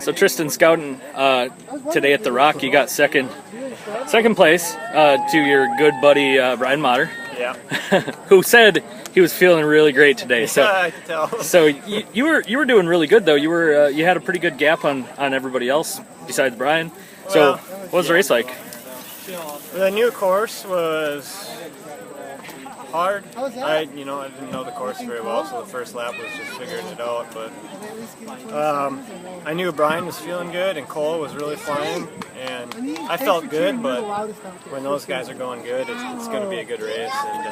So Tristan Schouten, today at the Rock, you got second place to your good buddy Brian Motter. Yeah. Who said he was feeling really great today. So, yeah, I could tell. So you were doing really good though. You had a pretty good gap on everybody else besides Brian. So what was the race like? The new course was hard. I didn't know the course very well, so the first lap was just figuring it out. But I knew Brian was feeling good and Cole was really flying, and I felt good. But when those guys are going good, it's going to be a good race. And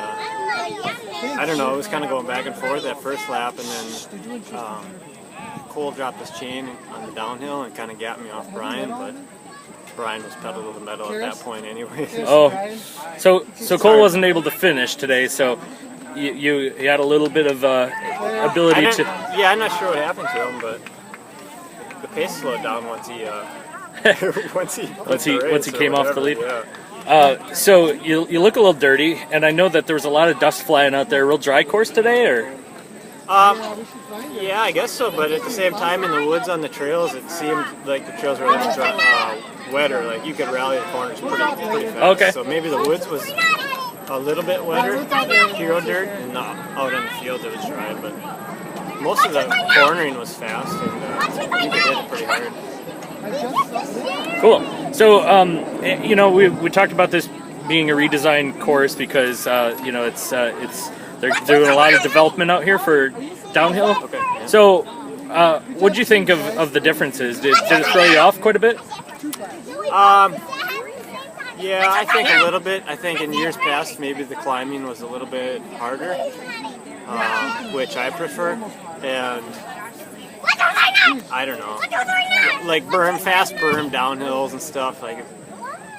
I don't know, it was kind of going back and forth that first lap, and then Cole dropped his chain on the downhill and kind of got me off Brian, but Brian was pedal to the metal at that point anyway. So Cole wasn't able to finish today, so you had a little bit of ability to... Yeah, I'm not sure what happened to him, but the pace slowed down once he came off the lead. Yeah. So you look a little dirty, and I know that there was a lot of dust flying out there. Real dry course today, or? Yeah, I guess so. But at the same time, in the woods on the trails, it seemed like the trails were a little wetter. Like you could rally the corners pretty fast. Okay. So maybe the woods was a little bit wetter, hero dirt, and not out in the field it was dry. But most of the cornering was fast, and you could hit it pretty hard. Cool. So, we talked about this being a redesigned course because they're doing a lot of development out here for downhill. Okay. Yeah. So, what did you think of the differences? Did it throw you off quite a bit? Yeah, I think a little bit. I think in years past maybe the climbing was a little bit harder, which I prefer, and I don't know, like fast berm downhills and stuff, like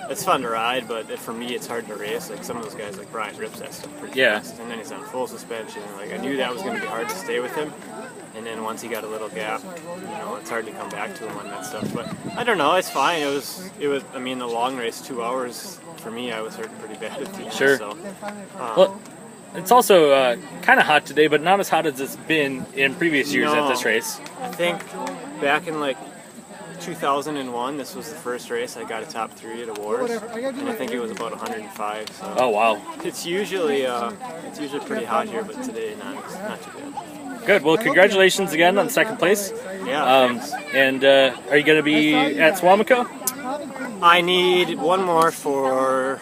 it's fun to ride, but for me it's hard to race. Like some of those guys, like Brian, rips that stuff pretty fast, and then he's on full suspension. Like I knew that was going to be hard to stay with him, and then once he got a little gap, it's hard to come back to him on that stuff. But I don't know, it's fine. It was. I mean, the long race, 2 hours for me, I was hurting pretty bad at the end. Sure. So, well, it's also kind of hot today, but not as hot as it's been in previous years at this race. I think back in like 2001, this was the first race I got a top 3 at a WORS, and I think it was about 105. So oh wow! It's usually pretty hot here, but today not too bad. Good. Well, congratulations again on second place. Yeah. And are you going to be at Suamico? I need one more for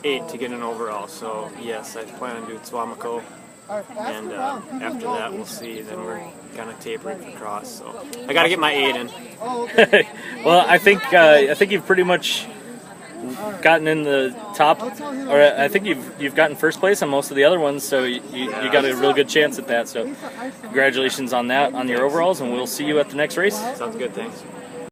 8 to get an overall. So yes, I plan on doing Suamico. And after that, we'll see. Then we're kind of tapering for cross. So I got to get my 8 in. Well, I think you've pretty much gotten in the top, or I think you've gotten first place on most of the other ones. So you got a real good chance at that. So congratulations on that, on your overalls, and we'll see you at the next race. Sounds good. Thanks.